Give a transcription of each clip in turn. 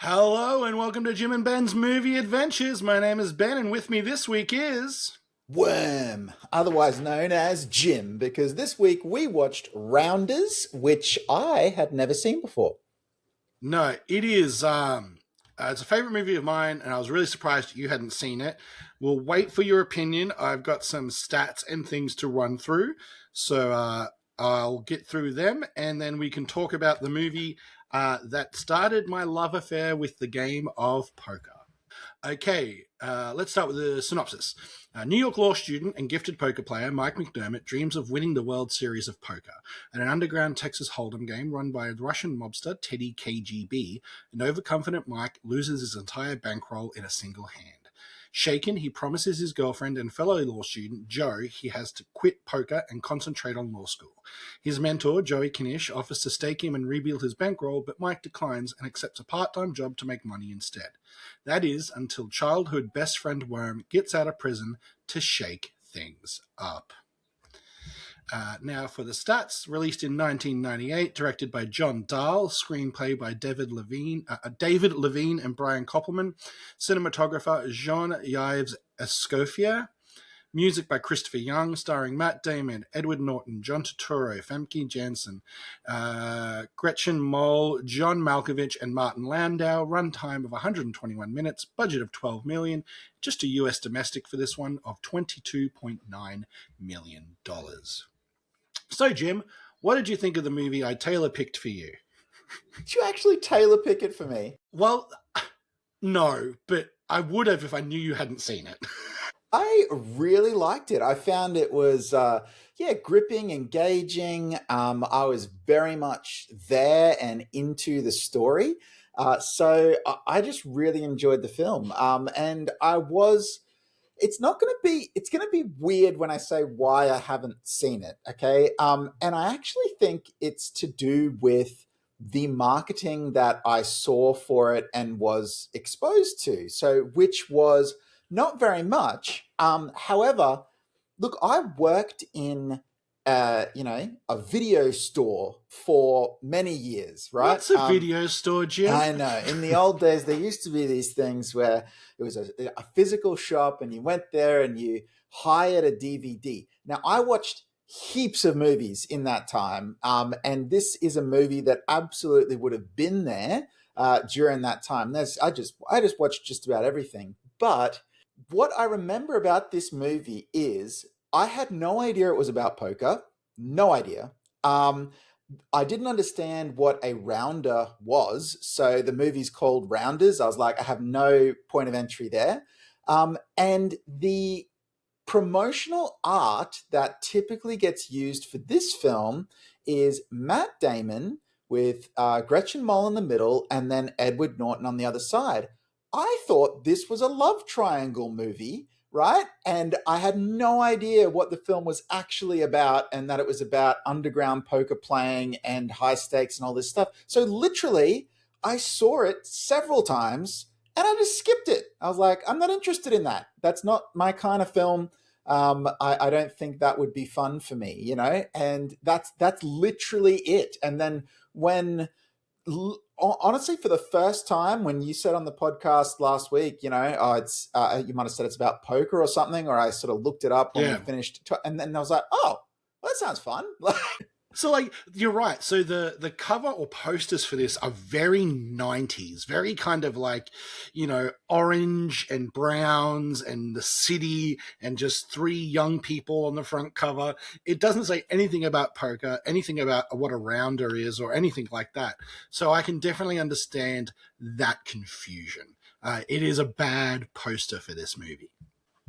Hello and welcome to Jim and Ben's Movie Adventures. My name is Ben and with me this week is... Worm, otherwise known as Jim, because this week we watched Rounders, which I had never seen before. No, it is... it's a favorite movie of mine and I was really surprised you hadn't seen it. We'll wait for your opinion. I've got some stats and things to run through. So I'll get through them and then we can talk about the movie that started my love affair with the game of poker. Okay, let's start with the synopsis. New York law student and gifted poker player Mike McDermott dreams of winning the World Series of Poker. At an underground Texas Hold'em game run by a Russian mobster, Teddy KGB, an overconfident Mike loses his entire bankroll in a single hand. Shaken, he promises his girlfriend and fellow law student, Joe, he has to quit poker and concentrate on law school. His mentor, Joey Knish, offers to stake him and rebuild his bankroll, but Mike declines and accepts a part-time job to make money instead. That is, until childhood best friend Worm gets out of prison to shake things up. Now for the stats, released in 1998, directed by John Dahl, screenplay by David Levine and Brian Koppelman, cinematographer Jean-Yves Escoffier, music by Christopher Young, starring Matt Damon, Edward Norton, John Turturro, Famke Janssen, Gretchen Mol, John Malkovich, and Martin Landau. Runtime of 121 minutes, budget of $12 million, just a US domestic for this one of $22.9 million. So, Jim, what did you think of the movie I tailor-picked for you? Did you actually tailor pick it for me? Well, no, but I would have if I knew you hadn't seen it. I really liked it. I found it was, gripping, engaging. I was very much there and into the story. So I just really enjoyed the film. And I was... it's going to be weird when I say why I haven't seen it. Okay. And I actually think it's to do with the marketing that I saw for it and was exposed to. So, which was not very much. However, look, I worked in, a video store for many years, right? What's a video store, Jim? I know. In the old days, there used to be these things where it was a physical shop and you went there and you hired a DVD. Now, I watched heaps of movies in that time. And this is a movie that absolutely would have been there during that time. I just watched just about everything. But what I remember about this movie is I had no idea it was about poker. No idea. I didn't understand what a rounder was. So the movie's called Rounders. I was like, I have no point of entry there. And the promotional art that typically gets used for this film is Matt Damon with Gretchen Mol in the middle and then Edward Norton on the other side. I thought this was a love triangle movie, right? And I had no idea what the film was actually about and that it was about underground poker playing and high stakes and all this stuff. So literally, I saw it several times and I just skipped it. I was like, I'm not interested in that. That's not my kind of film. I don't think that would be fun for me, and that's literally it. And then honestly, for the first time, when you said on the podcast last week, it's you might have said it's about poker or something, or I sort of looked it up when we finished, and then I was like, oh, well, that sounds fun. So, you're right. So the cover or posters for this are very 90s, very kind of orange and browns and the city and just three young people on the front cover. It doesn't say anything about poker, anything about what a rounder is or anything like that. So I can definitely understand that confusion. It is a bad poster for this movie.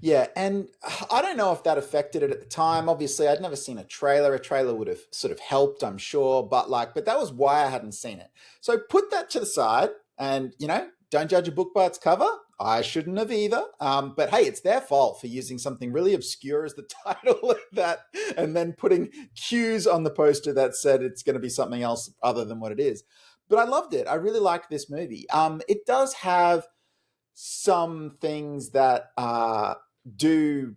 Yeah, and I don't know if that affected it at the time. Obviously, I'd never seen a trailer. A trailer would have sort of helped, I'm sure, but that was why I hadn't seen it. So put that to the side and, don't judge a book by its cover. I shouldn't have either. But hey, it's their fault for using something really obscure as the title of that and then putting cues on the poster that said it's going to be something else other than what it is. But I loved it. I really liked this movie. It does have some things that do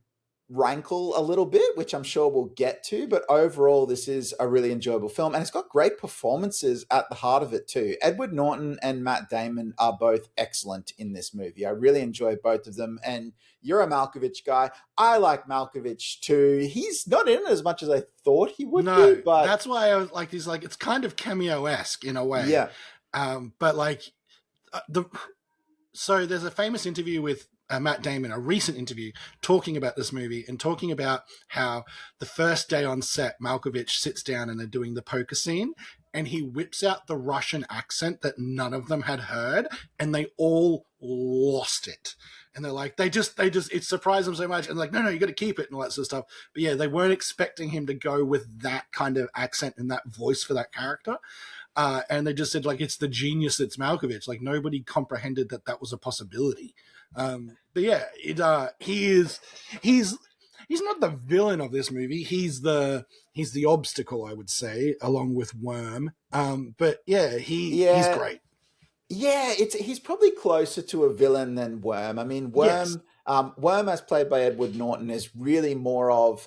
rankle a little bit, which I'm sure we'll get to. But overall, this is a really enjoyable film, and it's got great performances at the heart of it too. Edward Norton and Matt Damon are both excellent in this movie. I really enjoy both of them. And you're a Malkovich guy. I like Malkovich too. He's not in it as much as I thought he would be, No, but that's why I was like, he's like, it's kind of cameo-esque in a way. yeah. But like the so there's a famous interview with Matt Damon, a recent interview, talking about this movie and talking about how the first day on set, Malkovich sits down and they're doing the poker scene, and he whips out the Russian accent that none of them had heard, and they all lost it. And they're like, it surprised them so much. And like, no, you got to keep it and all that sort of stuff. But yeah, they weren't expecting him to go with that kind of accent and that voice for that character. And they just said, like, it's the genius that's Malkovich. Like, nobody comprehended that that was a possibility. But yeah, he's not the villain of this movie. He's the obstacle, I would say, along with Worm. But yeah, he's great. Yeah, he's probably closer to a villain than Worm. I mean, Yes. Worm, as played by Edward Norton, is really more of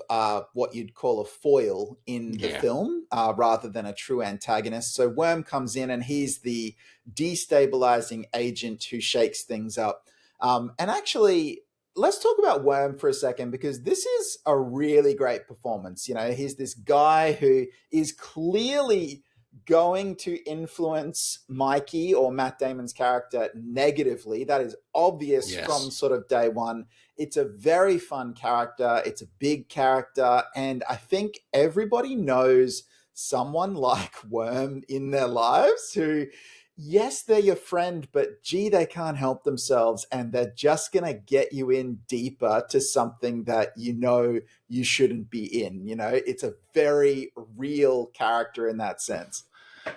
what you'd call a foil in the Yeah. film rather than a true antagonist. So Worm comes in and he's the destabilizing agent who shakes things up. And actually, let's talk about Worm for a second, because this is a really great performance. You know, he's this guy who is clearly going to influence Mikey, or Matt Damon's character, negatively. That is obvious from sort of day one. It's a very fun character. It's a big character. And I think everybody knows someone like Worm in their lives who, yes, they're your friend, but gee, they can't help themselves. And they're just going to get you in deeper to something that you know you shouldn't be in. You know, it's a very real character in that sense.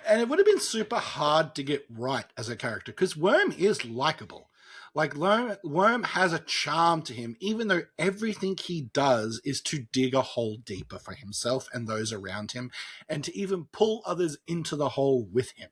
And it would have been super hard to get right as a character because Worm is likable. Like, Worm has a charm to him, even though everything he does is to dig a hole deeper for himself and those around him, and to even pull others into the hole with him.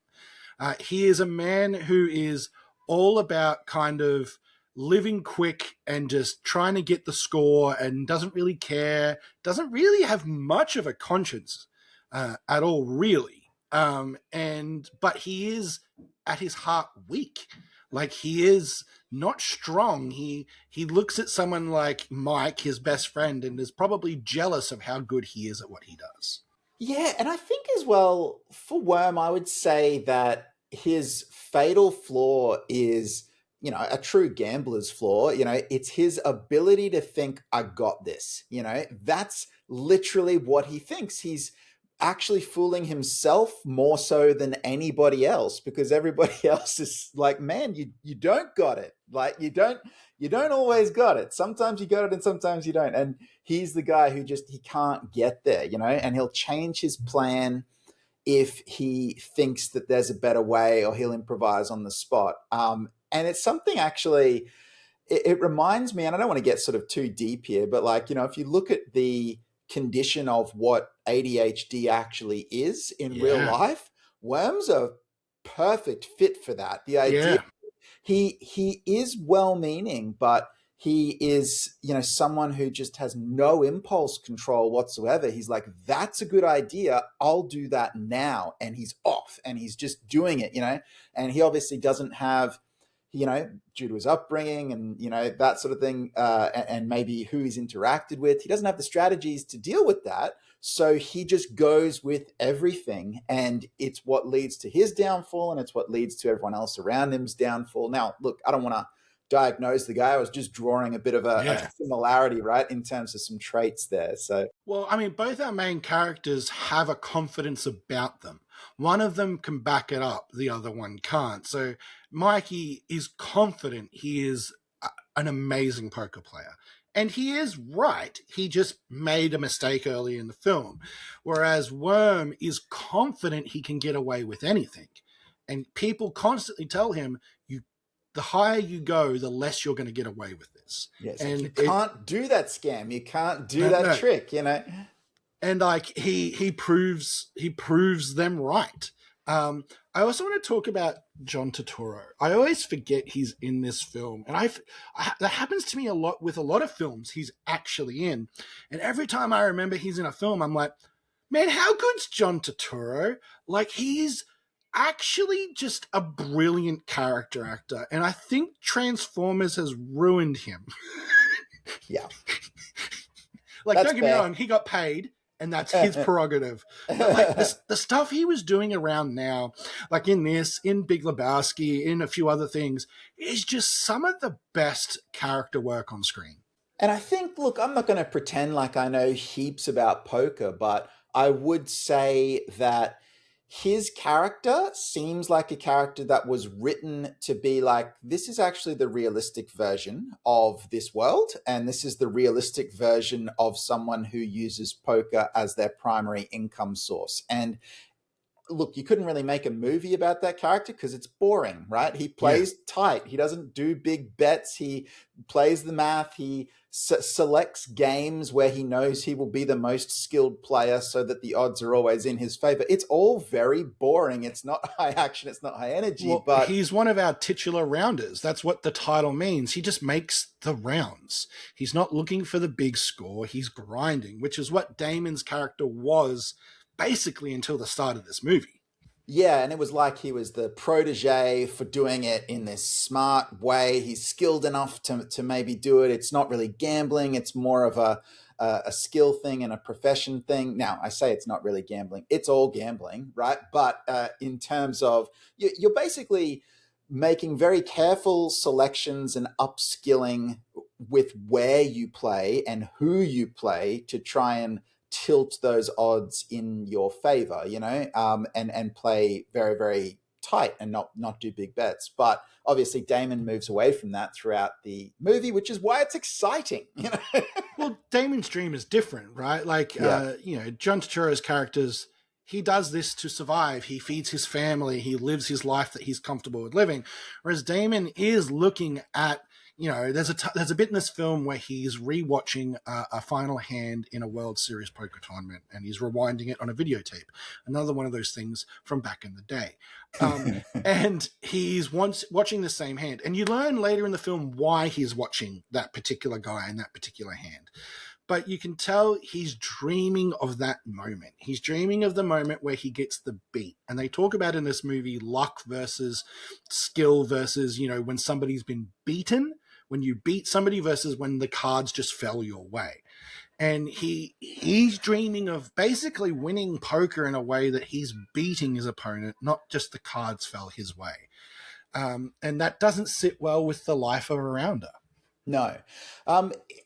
He is a man who is all about kind of living quick and just trying to get the score, and doesn't really care, doesn't really have much of a conscience at all, really. But he is at his heart weak. Like, he is not strong. He looks at someone like Mike, his best friend, and is probably jealous of how good he is at what he does. Yeah, and I think as well, for Worm, I would say that his fatal flaw is, you know, a true gambler's flaw. You know, it's his ability to think, I got this. You know, that's literally what he thinks. He's actually fooling himself more so than anybody else, because everybody else is like, man, you don't got it. Like, you don't always got it. Sometimes you got it and sometimes you don't. And he's the guy who he can't get there, you know, and he'll change his plan if he thinks that there's a better way, or he'll improvise on the spot. And it's something, actually, it reminds me, and I don't want to get sort of too deep here, but like, you know, if you look at the condition of what ADHD actually is in real life, Worm's a perfect fit for that. The idea he is well-meaning, but he is, you know, someone who just has no impulse control whatsoever. He's like, that's a good idea, I'll do that now. And he's off and he's just doing it, you know. And he obviously doesn't have, you know, due to his upbringing and, you know, that sort of thing, and maybe who he's interacted with, he doesn't have the strategies to deal with that. So he just goes with everything, and it's what leads to his downfall, and it's what leads to everyone else around him's downfall. Now, look, I don't want to diagnose the guy. I was just drawing a bit of a similarity, right, in terms of some traits there. So, well, I mean, both our main characters have a confidence about them. One of them can back it up, the other one can't. So Mikey is confident he is an amazing poker player. And he is right. He just made a mistake early in the film. Whereas Worm is confident he can get away with anything. And people constantly tell him, the higher you go, the less you're going to get away with this. Yes, and you can't do that scam. You can't do that trick, you know. And like he proves them right. I also want to talk about John Turturro. I always forget he's in this film, and that happens to me a lot with a lot of films he's actually in. And every time I remember he's in a film, I'm like, man, how good's John Turturro? Like, he's actually just a brilliant character actor, and I think Transformers has ruined him. Yeah, Like, that's don't get me fair. wrong, he got paid, and that's his prerogative. But like the stuff he was doing around now, like in this, in Big Lebowski, in a few other things, is just some of the best character work on screen. And I think, look, I'm not going to pretend like I know heaps about poker, but I would say that his character seems like a character that was written to be like, this is actually the realistic version of this world. And this is the realistic version of someone who uses poker as their primary income source. And look, you couldn't really make a movie about that character because it's boring, right? He Yeah. plays tight. He doesn't do big bets. He plays the math. He selects games where he knows he will be the most skilled player so that the odds are always in his favor. It's all very boring. It's not high action. It's not high energy, Well, but he's one of our titular rounders. That's what the title means. He just makes the rounds. He's not looking for the big score. He's grinding, which is what Damon's character was basically until the start of this movie. yeah, and it was like he was the protege for doing it in this smart way. He's skilled enough to maybe do it. It's not really gambling. It's more of a skill thing and a profession thing. Now, I say it's not really gambling. It's all gambling, right? But in terms of you're basically making very careful selections and upskilling with where you play and who you play to try and tilt those odds in your favor, and play very, very tight and not do big bets. But obviously Damon moves away from that throughout the movie, which is why it's exciting. Well, Damon's dream is different, right? Like, Yeah. John Turturro's characters, he does this to survive. He feeds his family. He lives his life that he's comfortable with living. Whereas Damon is looking at, there's a bit in this film where he's rewatching a final hand in a World Series poker tournament, and he's rewinding it on a videotape. Another one of those things from back in the day. And he's once watching the same hand, and you learn later in the film why he's watching that particular guy in that particular hand. But you can tell he's dreaming of that moment. He's dreaming of the moment where he gets the beat. And they talk about in this movie luck versus skill versus, when somebody's been beaten, when you beat somebody versus when the cards just fell your way. And he's dreaming of basically winning poker in a way that he's beating his opponent, not just the cards fell his way. And that doesn't sit well with the life of a rounder. No.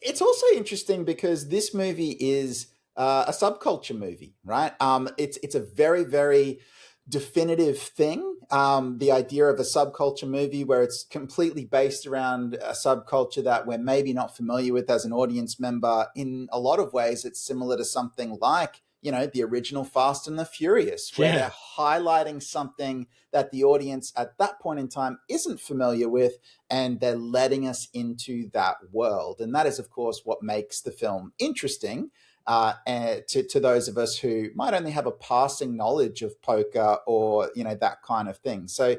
It's also interesting because this movie is a subculture movie, right? It's a very, very definitive thing. The idea of a subculture movie where it's completely based around a subculture that we're maybe not familiar with as an audience member. In a lot of ways, it's similar to something like, the original Fast and the Furious, where Yeah. they're highlighting something that the audience at that point in time isn't familiar with, and they're letting us into that world. And that is, of course, what makes the film interesting. And to those of us who might only have a passing knowledge of poker or that kind of thing. So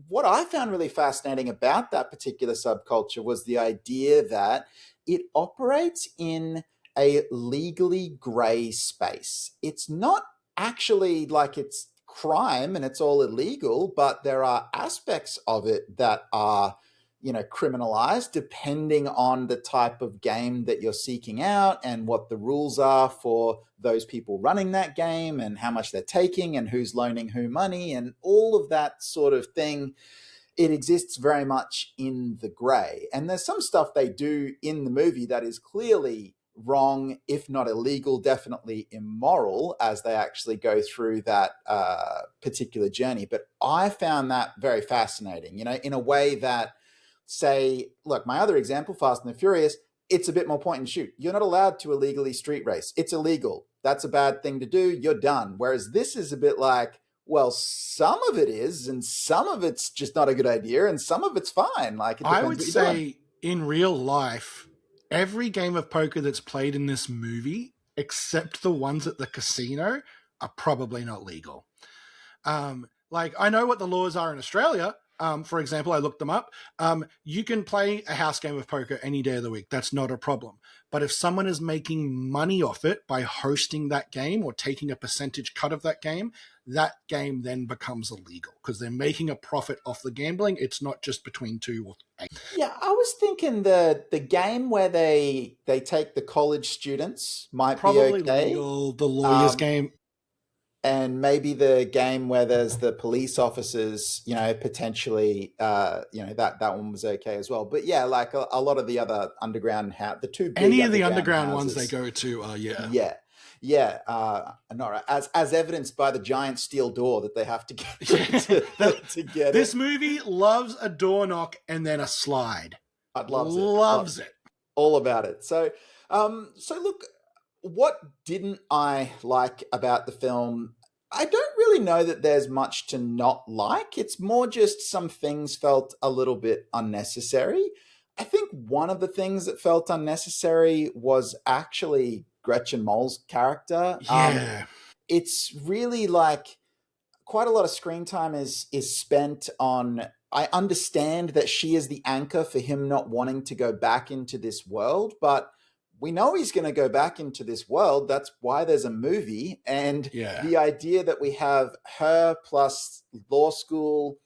what I found really fascinating about that particular subculture was the idea that it operates in a legally gray space. It's not actually like it's crime and it's all illegal, but there are aspects of it that are criminalized depending on the type of game that you're seeking out and what the rules are for those people running that game and how much they're taking and who's loaning who money and all of that sort of thing. It exists very much in the gray. And there's some stuff they do in the movie that is clearly wrong, if not illegal, definitely immoral as they actually go through that particular journey. But I found that very fascinating, in a way that, say, look, my other example, Fast and the Furious, it's a bit more point and shoot. You're not allowed to illegally street race. It's illegal. That's a bad thing to do. You're done. Whereas this is a bit like, well, some of it is, and some of it's just not a good idea, and some of it's fine. Like, it I depends would what you're doing. say in real life, every game of poker that's played in this movie, except the ones at the casino, are probably not legal. Like, I know what the laws are in Australia. For example, I looked them up. You can play a house game of poker any day of the week. That's not a problem. But if someone is making money off it by hosting that game or taking a percentage cut of that game then becomes illegal because they're making a profit off the gambling. It's not just between two or eight. Yeah, I was thinking the game where they take the college students might be Probably okay. legal. The lawyer's Um, game. and maybe the game where there's the police officers, potentially, that one was okay as well. But yeah, like a lot of the other underground house, the two big Any of the underground underground ones they houses. go to, yeah. Yeah, yeah. Not as evidenced by the giant steel door that they have to get to get This it. movie loves a door knock and then a slide. I'd loves it. Loves it. All about it. So look, what didn't I like about the film? I don't really know that there's much to not like. It's more just some things felt a little bit unnecessary. I think one of the things that felt unnecessary was actually Gretchen Mol's character. Yeah. It's really like quite a lot of screen time is spent on. I understand that she is the anchor for him not wanting to go back into this world, but we know he's going to go back into this world. That's why there's a movie. And Yeah. the idea that we have her plus law school,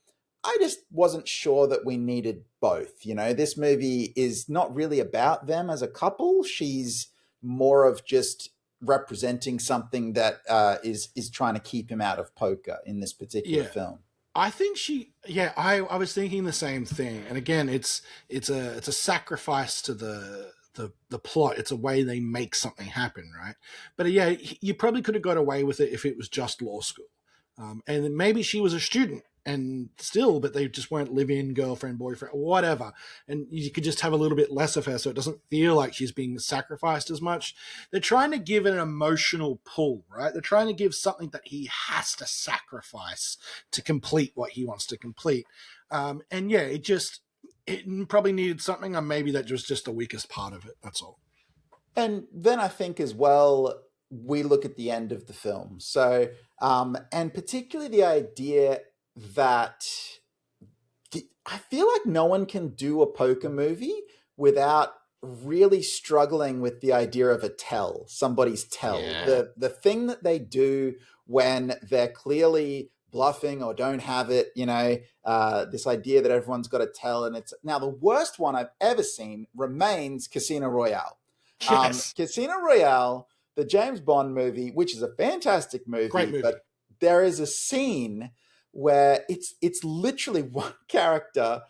I just wasn't sure that we needed both. This movie is not really about them as a couple. She's more of just representing something that is trying to keep him out of poker in this particular film. I think I was thinking the same thing. And again, it's a sacrifice to the plot. It's a way they make something happen, right? But yeah, you probably could have got away with it if it was just law school. And then maybe she was a student and still, but they just weren't live-in girlfriend, boyfriend, whatever. And you could just have a little bit less of her so it doesn't feel like she's being sacrificed as much. They're trying to give it an emotional pull, right? They're trying to give something that he has to sacrifice to complete what he wants to complete. And yeah, it probably needed something, or maybe that was just the weakest part of it. That's all. And then I think as well, we look at the end of the film. So, and particularly the idea that I feel like no one can do a poker movie without really struggling with the idea of a tell, somebody's tell. Yeah. The thing that they do when they're clearly bluffing or don't have it, this idea that everyone's got to tell. And it's now the worst one I've ever seen remains Casino Royale. Yes. Casino Royale, the James Bond movie, which is a fantastic movie, Great movie. but there is a scene where it's literally one character,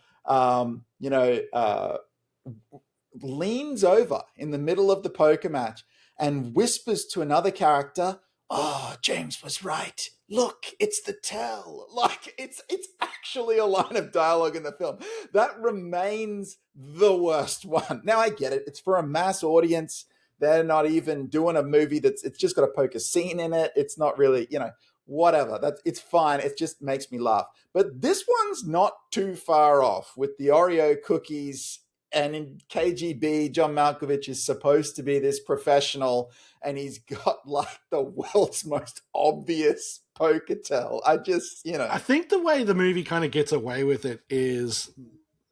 leans over in the middle of the poker match and whispers to another character, "Oh, James was right. Look, it's the tell." Like it's actually a line of dialogue in the film. That remains the worst one. Now I get it. It's for a mass audience. They're not even doing a movie it's just got a poker scene in it. It's not really, whatever. It's fine. It just makes me laugh. But this one's not too far off with the Oreo cookies. And in KGB, John Malkovich is supposed to be this professional, and he's got like the world's most obvious poker tell. I think the way the movie kind of gets away with it is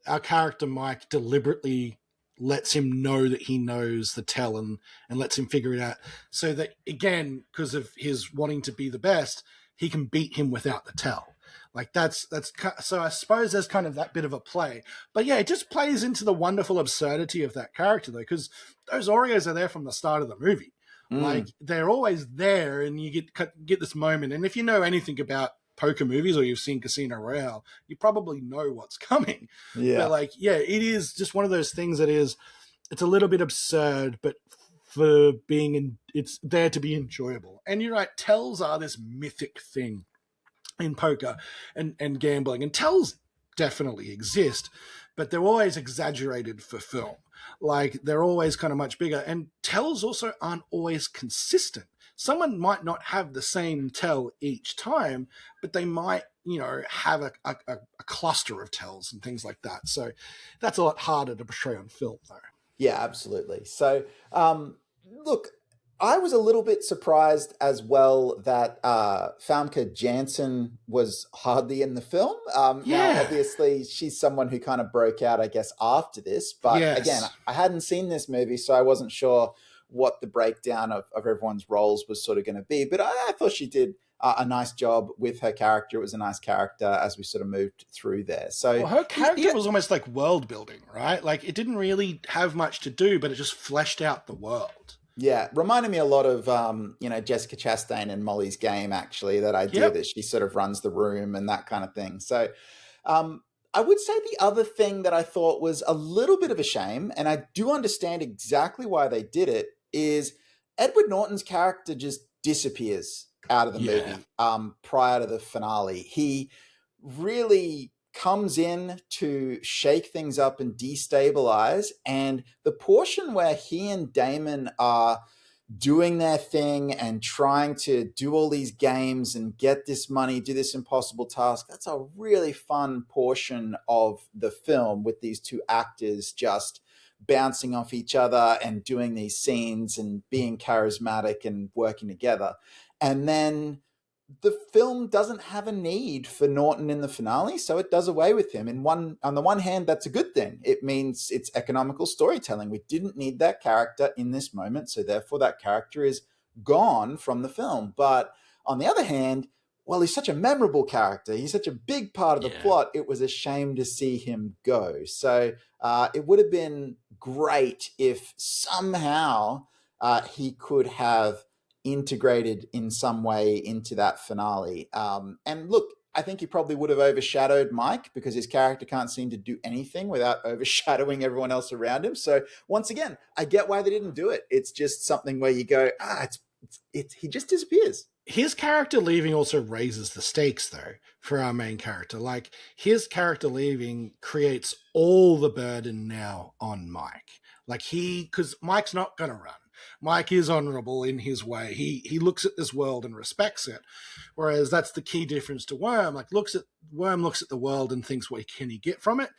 our character Mike deliberately lets him know that he knows the tell and lets him figure it out, so that again, because of his wanting to be the best, he can beat him without the tell. Like that's so I suppose there's kind of that bit of a play. But yeah, it just plays into the wonderful absurdity of that character though, because those Oreos are there from the start of the movie. Like they're always there, and you get this moment. And if you know anything about poker movies or you've seen Casino Royale, you probably know what's coming. Yeah. But like, yeah, it is just one of those things that it's a little bit absurd, but for being it's there to be enjoyable. And you're right, tells are this mythic thing in poker and gambling, and tells definitely exist, but they're always exaggerated for film. Like they're always kind of much bigger, and tells also aren't always consistent. Someone might not have the same tell each time, but they might, have a cluster of tells and things like that. So that's a lot harder to portray on film though. Yeah, absolutely. So, look, I was a little bit surprised as well that Famke Janssen was hardly in the film. Now, Yeah. obviously, she's someone who kind of broke out, I guess, after this. But again, Yes. I hadn't seen this movie, so I wasn't sure what the breakdown of everyone's roles was sort of going to be. But I thought she did a nice job with her character. It was a nice character as we sort of moved through there. So Well, her character the was almost like world building, right? Like it didn't really have much to do, but it just fleshed out the world. Yeah, reminded me a lot of Jessica Chastain and Molly's Game. Actually, that idea Yep. that she sort of runs the room and that kind of thing. So, I would say the other thing that I thought was a little bit of a shame, and I do understand exactly why they did it, is Edward Norton's character just disappears out of the Yeah. movie prior to the finale. He really comes in to shake things up and destabilize. And the portion where he and Damon are doing their thing and trying to do all these games and get this money, do this impossible task, that's a really fun portion of the film with these two actors just bouncing off each other and doing these scenes and being charismatic and working together. And then the film doesn't have a need for Norton in the finale, so it does away with him. On the one hand, that's a good thing. It means it's economical storytelling. We didn't need that character in this moment, so therefore that character is gone from the film. But on the other hand, well, he's such a memorable character. He's such a big part of the Yeah. plot. It was a shame to see him go. So it would have been great if somehow he could have integrated in some way into that finale. And look, I think he probably would have overshadowed Mike because his character can't seem to do anything without overshadowing everyone else around him. So once again, I get why they didn't do it. It's just something where you go, he just disappears. His character leaving also raises the stakes, though, for our main character. Like, his character leaving creates all the burden now on Mike. Like, because Mike's not going to run. Mike is honorable in his way. He looks at this world and respects it. Whereas that's the key difference to Worm. Worm looks at the world and thinks, what can he get from it?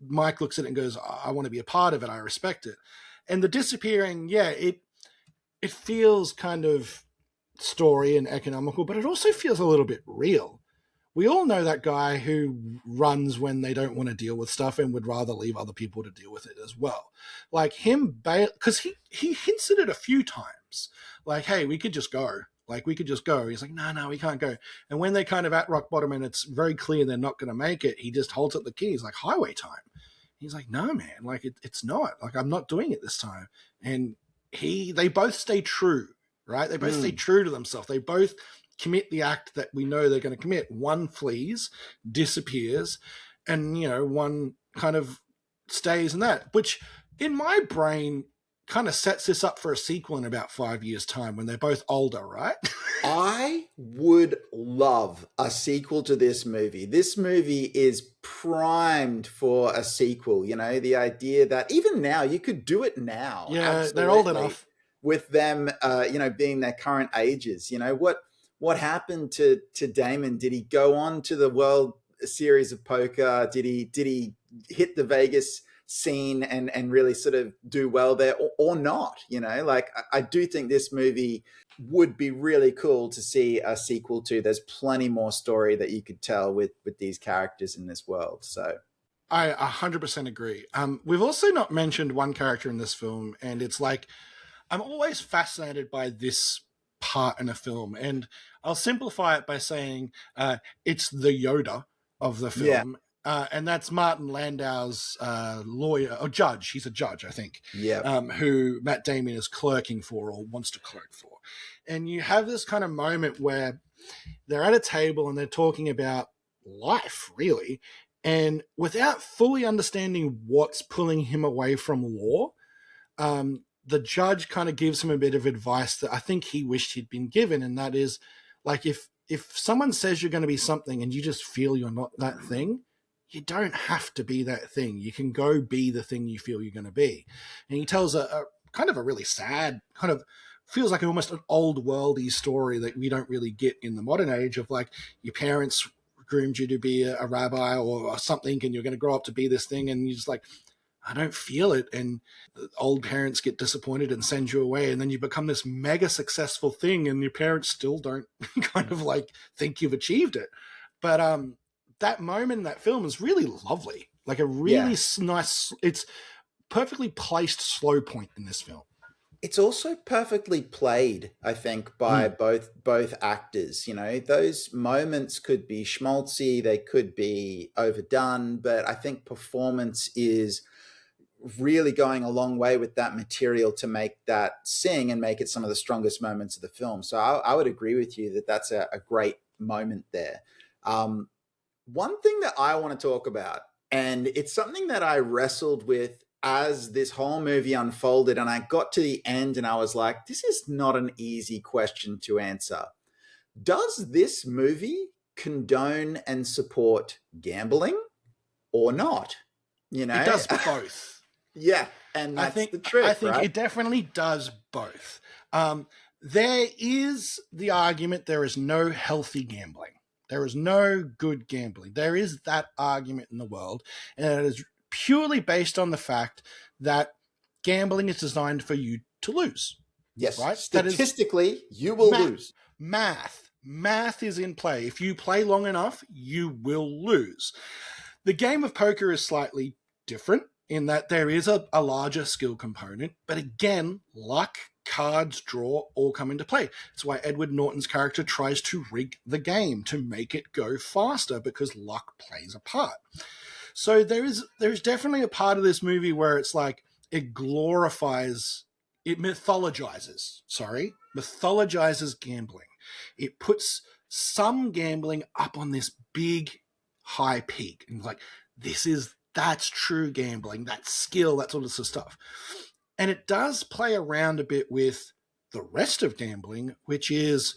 Mike looks at it and goes, I want to be a part of it. I respect it. And the disappearing, yeah, it feels kind of story and economical, but it also feels a little bit real. We all know that guy who runs when they don't want to deal with stuff and would rather leave other people to deal with it as well. Like him, because he hints at it a few times. Like, hey, we could just go. Like, we could just go. He's like, no, we can't go. And when they're kind of at rock bottom and it's very clear they're not going to make it, he just holds up the key. He's like, highway time. He's like, no, man, like it's not. Like, I'm not doing it this time. And they both stay true, right? They both stay true to themselves. They both commit the act that we know they're going to commit. One flees, disappears, and one kind of stays in that, which in my brain kind of sets this up for a sequel in about 5 years' time when they're both older, right? I would love a sequel to this movie. This movie is primed for a sequel. The idea that even now you could do it now. Yeah, Absolutely, they're old enough. with them, being their current ages. What happened to Damon? Did he go on to the World Series of Poker? Did he hit the Vegas scene and really sort of do well there or not? I do think this movie would be really cool to see a sequel to. There's plenty more story that you could tell with these characters in this world. So I 100% agree. We've also not mentioned one character in this film, and it's like, I'm always fascinated by this part in a film, and I'll simplify it by saying it's the Yoda of the yeah, film, and that's Martin Landau's lawyer or judge. He's a judge, I think, yeah, who Matt Damon is clerking for or wants to clerk for. And you have this kind of moment where they're at a table and they're talking about life, really, and without fully understanding what's pulling him away from law. The judge kind of gives him a bit of advice that I think he wished he'd been given, and that is, like, if someone says you're going to be something and you just feel you're not that thing, you don't have to be that thing. You can go be the thing you feel you're going to be. And he tells a kind of a really sad, kind of feels like almost an old worldy story that we don't really get in the modern age of, like, your parents groomed you to be a rabbi or something and you're going to grow up to be this thing, and you're just like, I don't feel it. And the old parents get disappointed and send you away. And then you become this mega successful thing, and your parents still don't kind of like think you've achieved it. But that moment in that film is really lovely. Like a really Yeah. nice, it's perfectly placed slow point in this film. It's also perfectly played, I think, by Mm. both actors. You know, those moments could be schmaltzy, they could be overdone, but I think performance is really going a long way with that material to make that sing and make it some of the strongest moments of the film. So I would agree with you that that's a great moment there. Um, One thing that I want to talk about, and it's something that I wrestled with as this whole movie unfolded, and I got to the end and I was like, this is not an easy question to answer. Does this movie condone and support gambling or not? You It know? does both. Yeah. And I that's think the trick, I think right? it definitely does both. There is the argument there is no healthy gambling. There is no good gambling. There is that argument in the world, and it is purely based on the fact that gambling is designed for you to lose, Yes. right? That is Statistically, you will math. lose. Math is in play. If you play long enough, you will lose. The game of poker is slightly different in that there is a larger skill component, but again, luck, cards, draw all come into play. That's why Edward Norton's character tries to rig the game to make it go faster, because luck plays a part. So there's definitely a part of this movie where it's like it glorifies, it mythologizes gambling. It puts some gambling up on this big high peak, and like, that's true gambling, that's skill, that sort of stuff. And it does play around a bit with the rest of gambling, which is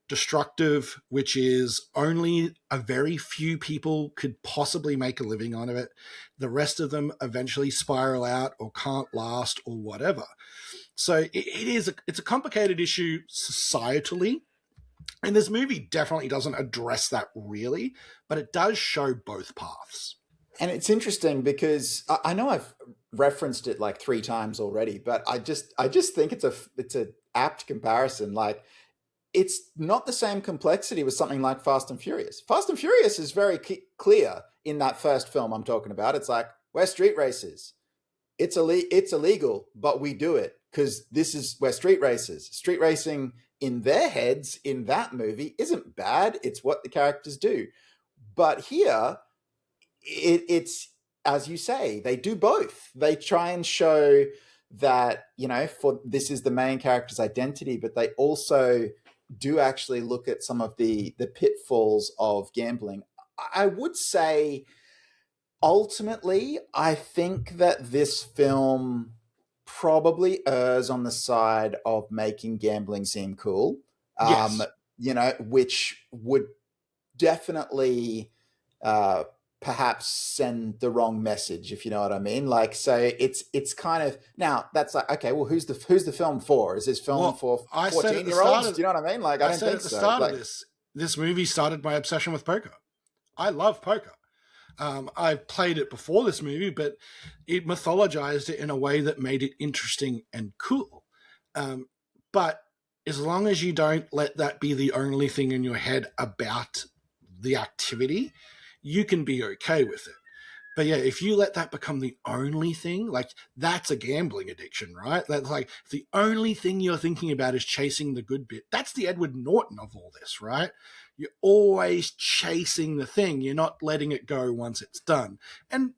destructive, which is only a very few people could possibly make a living out of it. The rest of them eventually spiral out or can't last or whatever. So it's a complicated issue societally. And this movie definitely doesn't address that really, but it does show both paths. And it's interesting because I know I've referenced it like 3 times already, but I just think it's a apt comparison. Like, it's not the same complexity with something like Fast and Furious. Fast and Furious is very clear in that first film I'm talking about. It's like, we're street racers. It's illegal, but we do it because we're street racers. Street racing in their heads in that movie isn't bad. It's what the characters do. But here, it's as you say, they do both. They try and show that, for this is the main character's identity, but they also do actually look at some of the pitfalls of gambling. I would say ultimately, I think that this film probably errs on the side of making gambling seem cool. Um, Yes. which would definitely perhaps send the wrong message, if you know what I mean. Like, so it's kind of, now that's like, okay, well, who's the film for? Is this film Well, for I said at the 14-year-olds? start Do you of know what I mean? Like, I I don't said think at the so. start of Like, this movie started my obsession with poker. I love poker. I played it before this movie, but it mythologized it in a way that made it interesting and cool. But as long as you don't let that be the only thing in your head about the activity, you can be okay with it. But yeah, if you let that become the only thing, like, that's a gambling addiction, right? That's like the only thing you're thinking about is chasing the good bit. That's the Edward Norton of all this, right? You're always chasing the thing. You're not letting it go once it's done. And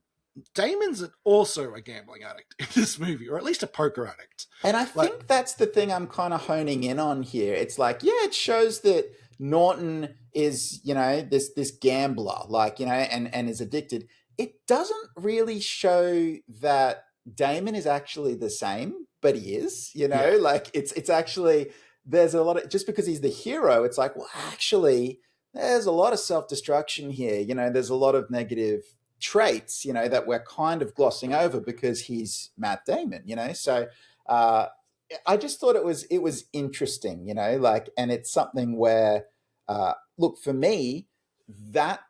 Damon's also a gambling addict in this movie, or at least a poker addict. and I Like, think that's the thing I'm kind of honing in on here. It's like, yeah, it shows that Norton is, this gambler, like, and is addicted. It doesn't really show that Damon is actually the same, but he is, yeah, like, it's actually, there's a lot of, just because he's the hero, it's like, well, actually, there's a lot of self-destruction here. There's a lot of negative traits, that we're kind of glossing over because he's Matt Damon, so uh, I just thought it was interesting, like, and it's something where, look, for me, that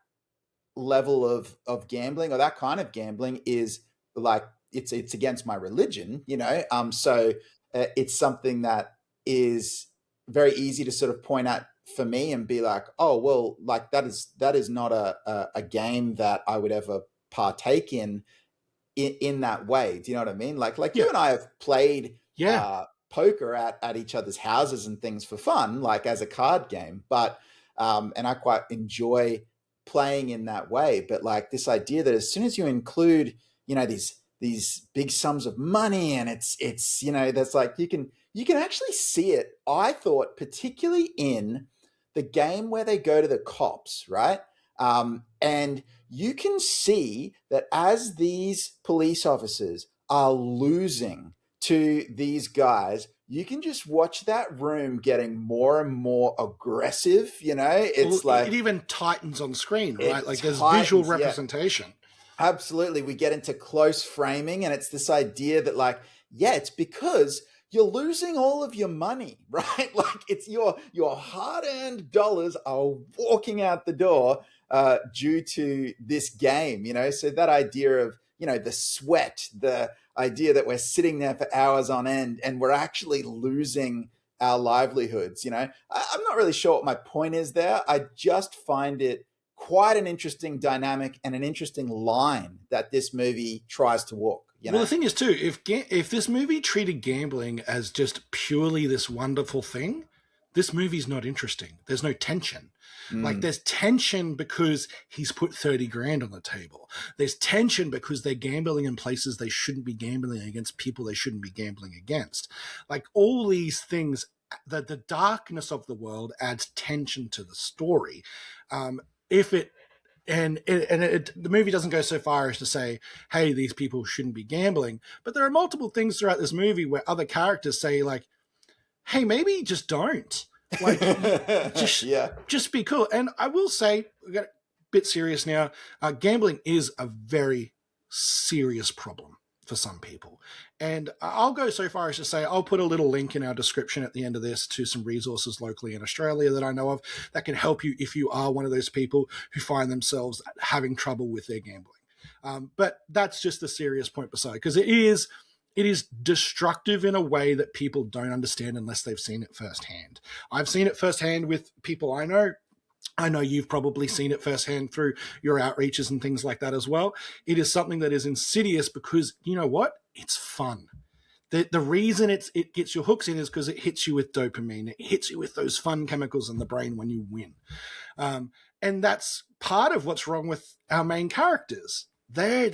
level of gambling, or that kind of gambling, is like, it's against my religion, so it's something that is very easy to sort of point at for me and be like, oh well, like that is not a game that I would ever partake in that way. Do you know what I mean? Like you Yeah. and I have played Yeah. poker at each other's houses and things for fun, like as a card game. But and I quite enjoy playing in that way. But like this idea that as soon as you include, these big sums of money, and it's that's like you can actually see it. I thought particularly in the game where they go to the cops, right? And you can see that as these police officers are losing to these guys, you can just watch that room getting more and more aggressive. Well, It's it like even tightens on screen, right? it Like there's visual tightens. Yeah, representation. absolutely. We get into close framing, and it's this idea that, like, yeah, it's because you're losing all of your money, right? Like it's your hard-earned dollars are walking out the door due to this game. So that idea of the sweat, the idea that we're sitting there for hours on end and we're actually losing our livelihoods. I'm not really sure what my point is there. I just find it quite an interesting dynamic and an interesting line that this movie tries to walk. Well, the thing is too, if this movie treated gambling as just purely this wonderful thing, this movie's not interesting. There's no tension. Like there's tension because he's put 30 grand on the table. There's tension because they're gambling in places they shouldn't be gambling against people they shouldn't be gambling against. Like all these things, the darkness of the world adds tension to the story. If it the movie doesn't go so far as to say, hey, these people shouldn't be gambling, but there are multiple things throughout this movie where other characters say, like, hey, maybe just don't, like, Yeah. just be cool. And I will say, we got a bit serious now, gambling is a very serious problem for some people. And I'll go so far as to say I'll put a little link in our description at the end of this to some resources locally in Australia that I know of that can help you if you are one of those people who find themselves having trouble with their gambling. But that's just the serious point beside, because it is destructive in a way that people don't understand unless they've seen it firsthand. I've seen it firsthand with people I know. I know you've probably seen it firsthand through your outreaches and things like that as well. It is something that is insidious because, you know what? It's fun. The reason it gets your hooks in is because it hits you with dopamine. It hits you with those fun chemicals in the brain when you win. And that's part of what's wrong with our main characters. They're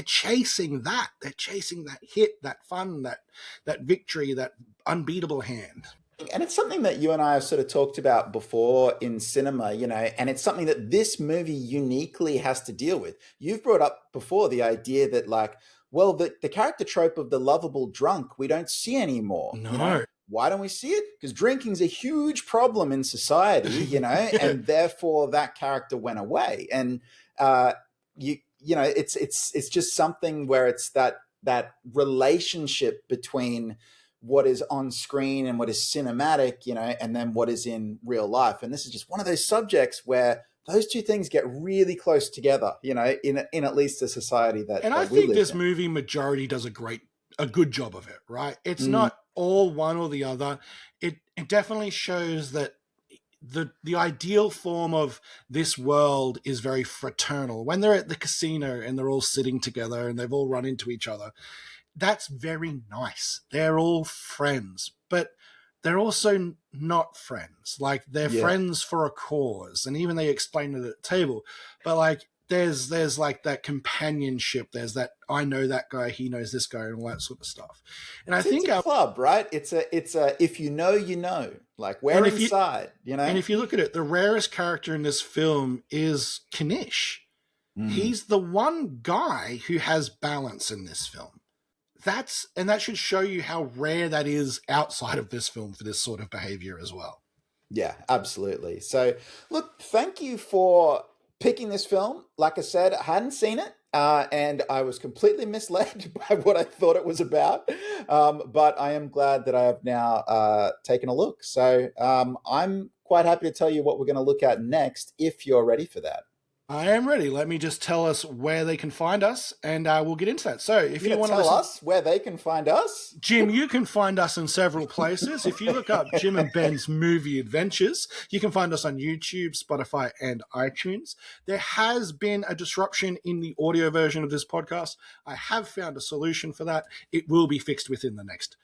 chasing that. They're chasing that hit, that fun, that victory, that unbeatable hand. And it's something that you and I have sort of talked about before in cinema, and it's something that this movie uniquely has to deal with. You've brought up before the idea that, like, well, the character trope of the lovable drunk we don't see anymore. No. Why don't we see it? Because drinking's a huge problem in society, Yeah. and therefore that character went away. And it's just something where it's that relationship between what is on screen and what is cinematic, and then what is in real life. And this is just one of those subjects where those two things get really close together, in at least a society that. And that I we think live this in. movie majority does a good job of it, right? It's not all one or the other. It definitely shows that the ideal form of this world is very fraternal. When they're at the casino and they're all sitting together and they've all run into each other, that's very nice. They're all friends, but they're also not friends. Like they're friends for a cause, and even they explain it at the table. But like there's like that companionship. There's that I know that guy, he knows this guy, and all that sort of stuff. And I think it's a club, right? It's a if you know, you know. Like we're inside, And if you look at it, the rarest character in this film is Kanish. He's the one guy who has balance in this film. That should show you how rare that is outside of this film for this sort of behavior as well. Yeah, absolutely. So, look, thank you for picking this film. Like I said, I hadn't seen it, and I was completely misled by what I thought it was about. But I am glad that I have now taken a look. So I'm quite happy to tell you what we're going to look at next if you're ready for that. I am ready. Let me just tell us where they can find us, and we'll get into that. So, if you want to tell us where they can find us, Jim, you can find us in several places. If you look up Jim and Ben's Movie Adventures, you can find us on YouTube, Spotify, and iTunes. There has been a disruption in the audio version of this podcast. I have found a solution for that. It will be fixed within the next,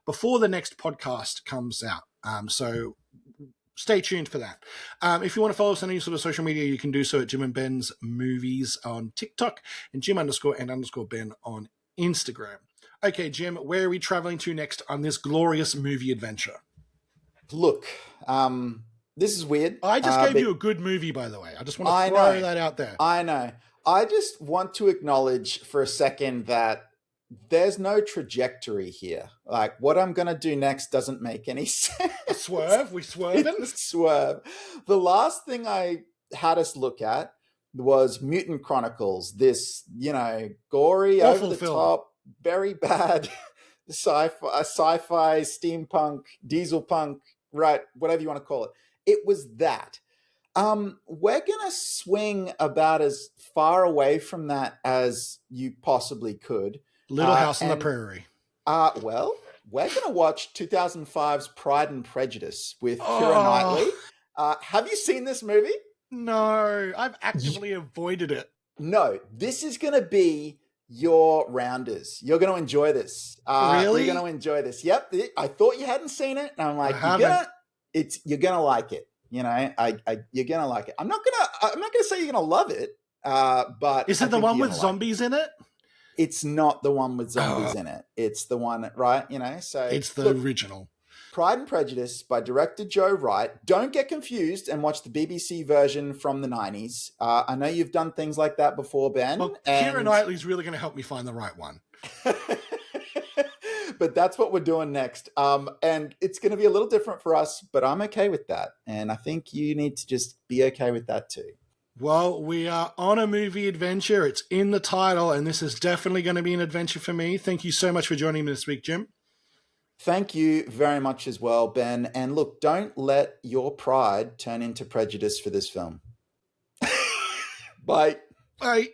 before the next podcast comes out. So stay tuned for that. If you want to follow us on any sort of social media, you can do so at Jim and Ben's Movies on TikTok and Jim_and_Ben on Instagram. Okay, Jim, where are we traveling to next on this glorious movie adventure? Look, this is weird. I just gave you a good movie, by the way. I just want to throw that out there. I know. I just want to acknowledge for a second that there's no trajectory here. Like, what I'm going to do next doesn't make any sense. Swerve? We swerving? Swerve. The last thing I had us look at was Mutant Chronicles. This, gory, awful over the film. top, very bad sci-fi, steampunk, diesel punk, right? Whatever you want to call it. It was that. We're going to swing about as far away from that as you possibly could. Little House on the Prairie. Well, we're going to watch 2005's Pride and Prejudice with Keira Knightley. Have you seen this movie? No, I've actively avoided it. No, this is going to be your rounders. You're going to enjoy this. Really? You're going to enjoy this. Yep. I thought you hadn't seen it. And I'm like, you're going to like it. You're going to like it. I'm not going to say you're going to love it. But is it the one with zombies in it? It's not the one with zombies in it. It's the one, right? So it's the original. Pride and Prejudice by director Joe Wright. Don't get confused and watch the BBC version from the 90s. I know you've done things like that before, Ben. Well, Keira Knightley's really going to help me find the right one. But that's what we're doing next. And it's going to be a little different for us, but I'm okay with that. And I think you need to just be okay with that too. Well, we are on a movie adventure. It's in the title, and this is definitely going to be an adventure for me. Thank you so much for joining me this week, Jim. Thank you very much as well, Ben. And look, don't let your pride turn into prejudice for this film. Bye. Bye.